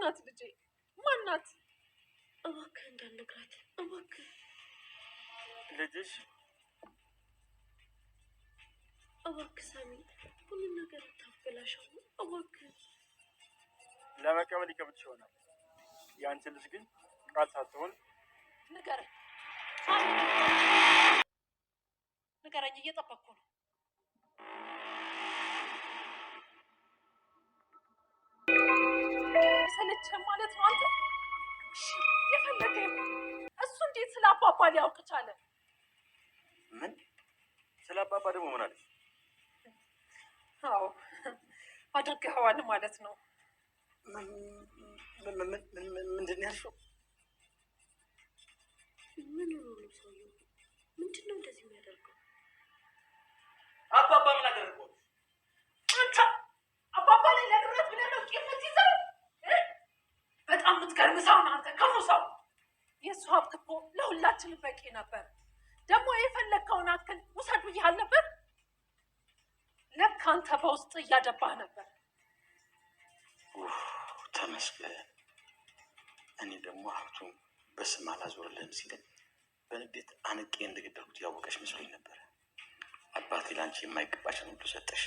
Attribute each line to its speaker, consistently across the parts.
Speaker 1: ማናት ልጄ? ማናት? እባክህ እንዳትነግራት እባክህ።
Speaker 2: ልጅሽ?
Speaker 1: እባክህ ሳሚ፣ ሁሉን ነገር አታበላሸው እባክህ።
Speaker 2: ለመቀበል ይከብድሽ ይሆናል። ያንቺ ልጅ ግን ቃል ሳትሆን
Speaker 1: ንገረኝ፣ ንገረኝ፣ እየጠበቅኩ ነው። ሰለቸህ ማለት ነው አንተ? የፈለገ እሱ እንዴት ስለ አባባ ሊያውቅ ቻለ?
Speaker 2: ምን ስለ አባባ ደግሞ ምን አለች?
Speaker 1: አዎ አድርገኸዋል ማለት ነው።
Speaker 2: ምንድን ያልሽው?
Speaker 1: ምን ሆኖ ነው ሰውየው? ምንድን ነው እንደዚህ የሚያደርገው?
Speaker 2: አባባ ምን አደረገው?
Speaker 1: አንተ አባባ ላይ ለድረት ብለህ ነው ቄፈት ይዘው? በጣም የምትገርም ሰው ነው አንተ፣ ክፉ ሰው። የእሱ ሀብት እኮ ለሁላችንም በቂ ነበር። ደግሞ የፈለግከውን አክል ውሰድ ብዬሃል ነበር። ለካ አንተ በውስጥ እያደባህ ነበር።
Speaker 2: ተመስገን። እኔ ደግሞ ሀብቱን በስም አላዞርልህም ሲለኝ በንዴት አንቄ እንደገደልኩት ያወቀሽ መስሎኝ ነበር። አባቴ ለአንቺ የማይገባሽን ሁሉ ሰጠሽ፣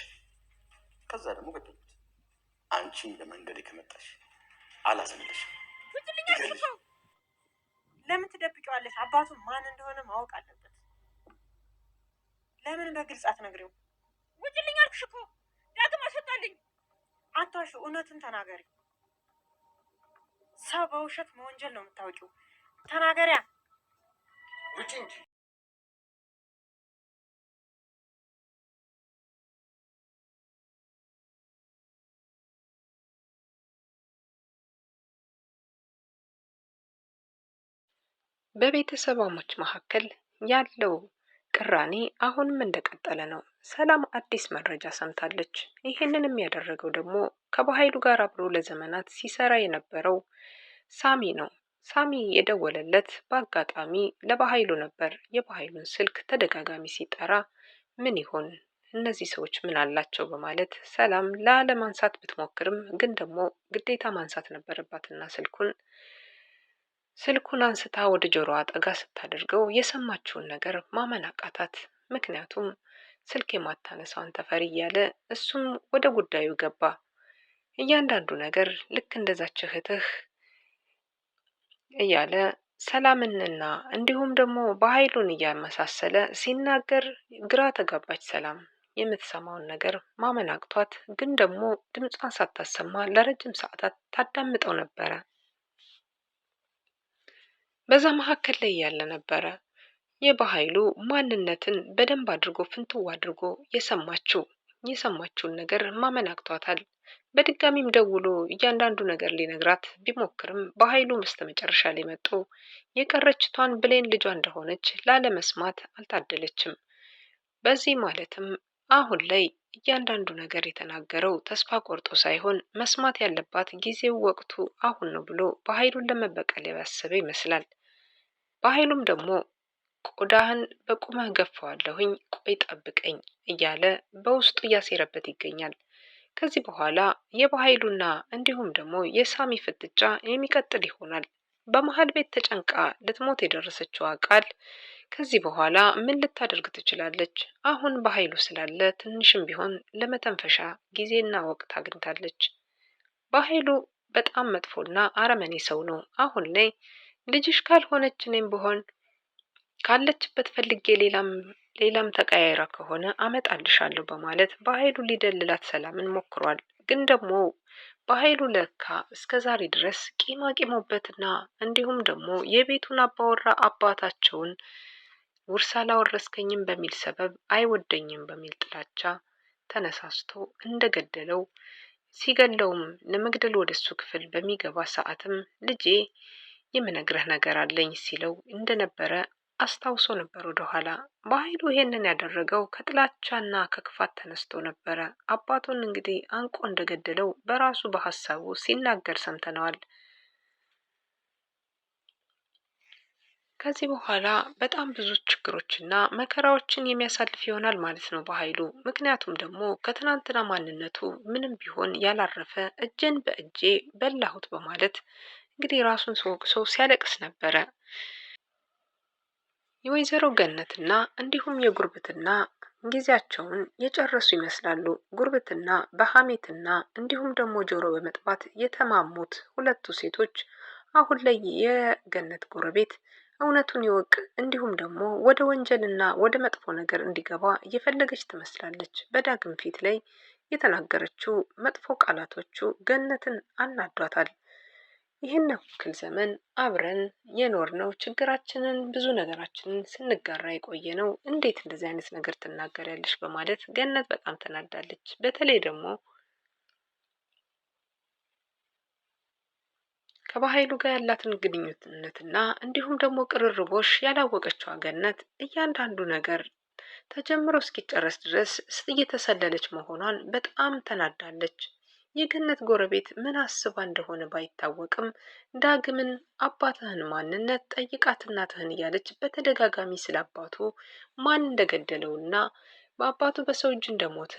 Speaker 2: ከዛ ደግሞ ገደልኩት። አንቺን በመንገዴ ከመጣሽ አላዝንልሽም።
Speaker 3: ለምን ትደብቂዋለሽ? አባቱ ማን እንደሆነ ማወቅ አለበት። ለምን በግልጽ አትነግሪው?
Speaker 1: ውጭልኝ አልኩሽ እኮ። ዳግም አስወጣልኝ።
Speaker 3: አትዋሺ፣ እውነቱን ተናገሪ። ሰው በውሸት መወንጀል ነው የምታውቂው። ተናገሪያ።
Speaker 2: ውጪ እንጂ።
Speaker 4: በቤተሰባሞች መካከል ያለው ቅራኔ አሁንም እንደቀጠለ ነው። ሰላም አዲስ መረጃ ሰምታለች። ይህንንም ያደረገው ደግሞ ከበኃይሉ ጋር አብሮ ለዘመናት ሲሰራ የነበረው ሳሚ ነው። ሳሚ የደወለለት በአጋጣሚ ለበኃይሉ ነበር። የበኃይሉን ስልክ ተደጋጋሚ ሲጠራ ምን ይሆን እነዚህ ሰዎች ምን አላቸው በማለት ሰላም ላለማንሳት ብትሞክርም ግን ደግሞ ግዴታ ማንሳት ነበረባትና ስልኩን አንስታ ወደ ጆሮዋ ጠጋ ስታደርገው የሰማችውን ነገር ማመን አቃታት። ምክንያቱም ስልክ የማታነሳውን ተፈሪ እያለ እሱም ወደ ጉዳዩ ገባ። እያንዳንዱ ነገር ልክ እንደዛች እህትህ እያለ ሰላምንና እንዲሁም ደግሞ በኃይሉን እያመሳሰለ ሲናገር ግራ ተጋባች። ሰላም የምትሰማውን ነገር ማመን አቅቷት ግን ደግሞ ድምጿን ሳታሰማ ለረጅም ሰዓታት ታዳምጠው ነበረ። በዛ መካከል ላይ ያለ ነበረ የበኃይሉ ማንነትን በደንብ አድርጎ ፍንትው አድርጎ የሰማችውን ነገር ማመን አቅቷታል። በድጋሚም ደውሎ እያንዳንዱ ነገር ሊነግራት ቢሞክርም በኃይሉ በስተመጨረሻ ላይ መጥቶ የቀረችቷን ብሌን ልጇ እንደሆነች ላለመስማት አልታደለችም። በዚህ ማለትም አሁን ላይ እያንዳንዱ ነገር የተናገረው ተስፋ ቆርጦ ሳይሆን መስማት ያለባት ጊዜው ወቅቱ አሁን ነው ብሎ በኃይሉን ለመበቀል ያሰበ ይመስላል። በኃይሉም ደግሞ ቆዳህን በቁመህ ገፋዋለሁኝ፣ ቆይ ጠብቀኝ እያለ በውስጡ እያሴረበት ይገኛል። ከዚህ በኋላ የበኃይሉና እንዲሁም ደግሞ የሳሚ ፍጥጫ የሚቀጥል ይሆናል። በመሀል ቤት ተጨንቃ ልትሞት የደረሰችው ቃል ከዚህ በኋላ ምን ልታደርግ ትችላለች? አሁን በኃይሉ ስላለ ትንሽም ቢሆን ለመተንፈሻ ጊዜና ወቅት አግኝታለች። በኃይሉ በጣም መጥፎና አረመኔ ሰው ነው። አሁን ላይ ልጅሽ ካልሆነች እኔም ብሆን ካለችበት ፈልጌ ሌላም ተቀያይራ ከሆነ አመጣልሻለሁ በማለት በኃይሉ ሊደልላት ሰላምን ሞክሯል። ግን ደግሞ በኃይሉ ለካ እስከዛሬ ድረስ ቂማቂሞበትና እንዲሁም ደግሞ የቤቱን አባወራ አባታቸውን ውርስ አላወረስከኝም በሚል ሰበብ አይወደኝም በሚል ጥላቻ ተነሳስቶ እንደገደለው ሲገለውም ለመግደል ወደሱ ክፍል በሚገባ ሰዓትም ልጄ የምነግርህ ነገር አለኝ ሲለው እንደነበረ አስታውሶ ነበር። ወደኋላ በኃይሉ ይሄንን ያደረገው ከጥላቻና ከክፋት ተነስቶ ነበረ። አባቱን እንግዲህ አንቆ እንደገደለው በራሱ በሐሳቡ ሲናገር ሰምተነዋል። ከዚህ በኋላ በጣም ብዙ ችግሮችና መከራዎችን የሚያሳልፍ ይሆናል ማለት ነው በኃይሉ። ምክንያቱም ደግሞ ከትናንትና ማንነቱ ምንም ቢሆን ያላረፈ እጄን በእጄ በላሁት በማለት እንግዲህ ራሱን ወቅሶ ሲያለቅስ ነበረ። የወይዘሮ ገነትና እንዲሁም የጉርብትና ጊዜያቸውን የጨረሱ ይመስላሉ። ጉርብትና በሐሜትና እንዲሁም ደግሞ ጆሮ በመጥባት የተማሙት ሁለቱ ሴቶች አሁን ላይ የገነት ጎረቤት እውነቱን ይወቅ እንዲሁም ደግሞ ወደ ወንጀልና ወደ መጥፎ ነገር እንዲገባ እየፈለገች ትመስላለች። በዳግም ፊት ላይ የተናገረችው መጥፎ ቃላቶቹ ገነትን አናዷታል። ይህን ያክል ዘመን አብረን የኖርነው ችግራችንን ብዙ ነገራችንን ስንጋራ የቆየ ነው፣ እንዴት እንደዚህ አይነት ነገር ትናገሪያለሽ? በማለት ገነት በጣም ተናዳለች። በተለይ ደግሞ ከባኃይሉ ጋር ያላትን ግንኙነትና እንዲሁም ደግሞ ቅርርቦሽ ያላወቀችው ገነት እያንዳንዱ ነገር ተጀምሮ እስኪጨረስ ድረስ እየተሰለለች መሆኗን በጣም ተናዳለች። የገነት ጎረቤት ምን አስባ እንደሆነ ባይታወቅም ዳግምን አባትህን ማንነት ጠይቃት እናትህን እያለች በተደጋጋሚ ስለ አባቱ ማን እንደገደለውና በአባቱ በሰው እጅ እንደሞተ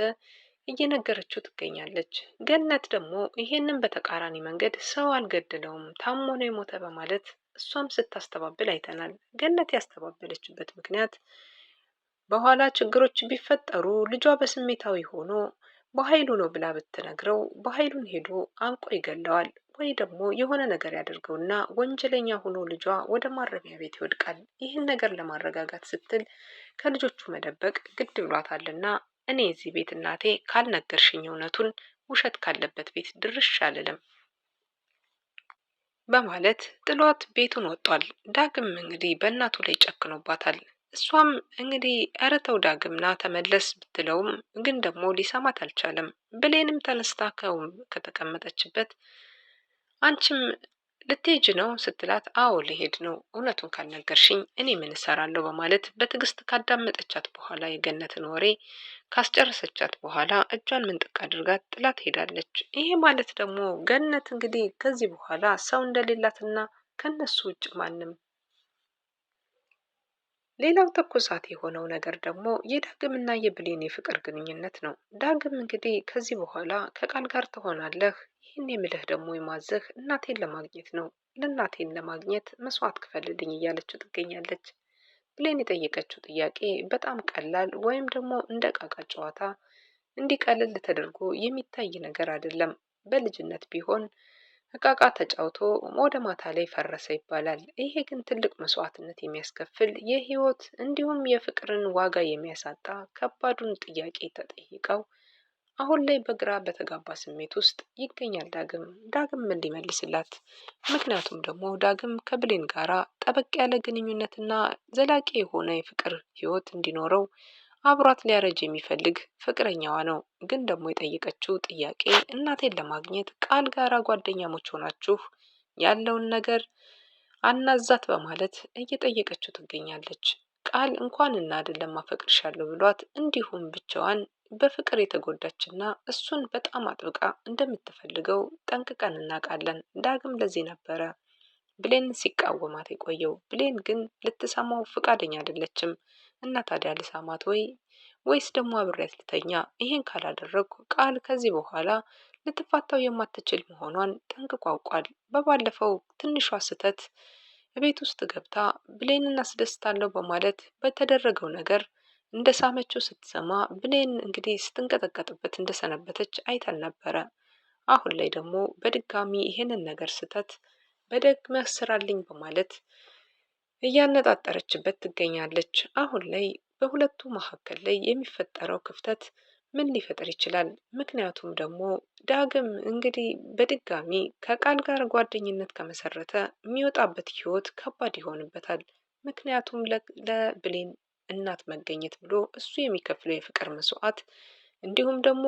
Speaker 4: እየነገረችው ትገኛለች። ገነት ደግሞ ይሄንን በተቃራኒ መንገድ ሰው አልገደለውም ታሞ ነው የሞተ በማለት እሷም ስታስተባብል አይተናል። ገነት ያስተባበለችበት ምክንያት በኋላ ችግሮች ቢፈጠሩ ልጇ በስሜታዊ ሆኖ በኃይሉ ነው ብላ ብትነግረው በኃይሉን ሄዶ አንቆ ይገለዋል ወይ ደግሞ የሆነ ነገር ያደርገውና ወንጀለኛ ሆኖ ልጇ ወደ ማረሚያ ቤት ይወድቃል። ይህን ነገር ለማረጋጋት ስትል ከልጆቹ መደበቅ ግድ ብሏታልና እኔ እዚህ ቤት እናቴ ካልነገርሽኝ እውነቱን ውሸት ካለበት ቤት ድርሽ አልልም በማለት ጥሏት ቤቱን ወጧል። ዳግም እንግዲህ በእናቱ ላይ ጨክኖባታል። እሷም እንግዲህ ኧረ ተው ዳግም ና ተመለስ ብትለውም ግን ደግሞ ሊሰማት አልቻለም። ብሌንም ተነስታ ከተቀመጠችበት አንቺም ልትሄጂ ነው ስትላት አዎ ልሄድ ነው፣ እውነቱን ካልነገርሽኝ እኔ ምን እሰራለሁ በማለት በትዕግስት ካዳመጠቻት በኋላ የገነትን ወሬ ካስጨረሰቻት በኋላ እጇን ምንጥቅ አድርጋት ጥላት ሄዳለች። ይሄ ማለት ደግሞ ገነት እንግዲህ ከዚህ በኋላ ሰው እንደሌላትና ከነሱ ውጭ ማንም። ሌላው ትኩሳት የሆነው ነገር ደግሞ የዳግምና የብሌን የፍቅር ግንኙነት ነው። ዳግም እንግዲህ ከዚህ በኋላ ከቃል ጋር ትሆናለህ፣ ይህን የምልህ ደግሞ የማዘህ እናቴን ለማግኘት ነው፣ ለእናቴን ለማግኘት መስዋዕት ክፈልልኝ እያለችው ትገኛለች። ብሌን የጠየቀችው ጥያቄ በጣም ቀላል ወይም ደግሞ እንደ ቃቃ ጨዋታ እንዲቀልል ተደርጎ የሚታይ ነገር አይደለም። በልጅነት ቢሆን እቃቃ ተጫውቶ ወደ ማታ ላይ ፈረሰ ይባላል። ይሄ ግን ትልቅ መስዋዕትነት የሚያስከፍል የህይወት እንዲሁም የፍቅርን ዋጋ የሚያሳጣ ከባዱን ጥያቄ ተጠይቀው አሁን ላይ በግራ በተጋባ ስሜት ውስጥ ይገኛል ዳግም ምን ሊመልስላት? ምክንያቱም ደግሞ ዳግም ከብሌን ጋራ ጠበቅ ያለ ግንኙነትና ዘላቂ የሆነ የፍቅር ህይወት እንዲኖረው አብሯት ሊያረጅ የሚፈልግ ፍቅረኛዋ ነው። ግን ደግሞ የጠየቀችው ጥያቄ እናቴን ለማግኘት ቃል ጋራ ጓደኛሞች ሆናችሁ ያለውን ነገር አናዛት በማለት እየጠየቀችው ትገኛለች። ቃል እንኳን እና አይደለም አፈቅርሻለሁ ብሏት እንዲሁም ብቻዋን በፍቅር የተጎዳችና እሱን በጣም አጥብቃ እንደምትፈልገው ጠንቅቀን እናውቃለን። ዳግም ለዚህ ነበረ ብሌን ሲቃወማት የቆየው። ብሌን ግን ልትሰማው ፍቃደኛ አይደለችም። እና ታዲያ ልሳማት ወይስ ደግሞ አብሬያት ልተኛ? ይሄን ካላደረግኩ ቃል ከዚህ በኋላ ልትፋታው የማትችል መሆኗን ጠንቅቆ አውቋል። በባለፈው ትንሿ ስህተት ቤት ውስጥ ገብታ ብሌንን አስደስታለሁ በማለት በተደረገው ነገር እንደ ሳመችው ስትሰማ ብሌን እንግዲህ ስትንቀጠቀጥበት እንደሰነበተች አይተን ነበረ። አሁን ላይ ደግሞ በድጋሚ ይሄንን ነገር ስህተት በደግመህ ስራልኝ በማለት እያነጣጠረችበት ትገኛለች። አሁን ላይ በሁለቱ መካከል ላይ የሚፈጠረው ክፍተት ምን ሊፈጠር ይችላል? ምክንያቱም ደግሞ ዳግም እንግዲህ በድጋሚ ከቃል ጋር ጓደኝነት ከመሰረተ የሚወጣበት ህይወት ከባድ ይሆንበታል። ምክንያቱም ለብሌን እናት መገኘት ብሎ እሱ የሚከፍለው የፍቅር መስዋዕት እንዲሁም ደግሞ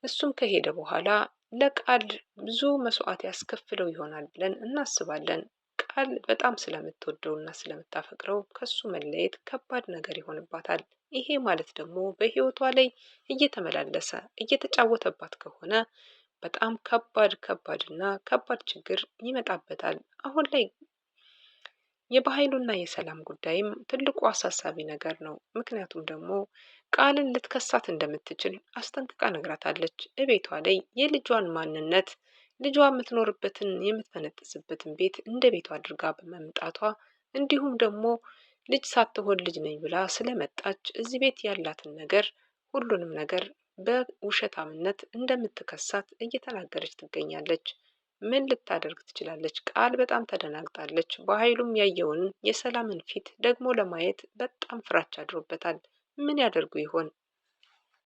Speaker 4: እሱም ከሄደ በኋላ ለቃል ብዙ መስዋዕት ያስከፍለው ይሆናል ብለን እናስባለን። ቃል በጣም ስለምትወደው እና ስለምታፈቅረው ከሱ መለየት ከባድ ነገር ይሆንባታል። ይሄ ማለት ደግሞ በህይወቷ ላይ እየተመላለሰ እየተጫወተባት ከሆነ በጣም ከባድ እና ከባድ ችግር ይመጣበታል። አሁን ላይ የበኃይሉና የሰላም ጉዳይም ትልቁ አሳሳቢ ነገር ነው። ምክንያቱም ደግሞ ቃልን ልትከሳት እንደምትችል አስጠንቅቃ ነግራታለች። እቤቷ ላይ የልጇን ማንነት ልጇ የምትኖርበትን የምትፈነጥስበትን ቤት እንደ ቤቷ አድርጋ በመምጣቷ እንዲሁም ደግሞ ልጅ ሳትሆን ልጅ ነኝ ብላ ስለመጣች እዚህ ቤት ያላትን ነገር ሁሉንም ነገር በውሸታምነት እንደምትከሳት እየተናገረች ትገኛለች። ምን ልታደርግ ትችላለች? ቃል በጣም ተደናግጣለች። በኃይሉም ያየውን የሰላምን ፊት ደግሞ ለማየት በጣም ፍራቻ አድሮበታል። ምን ያደርጉ ይሆን?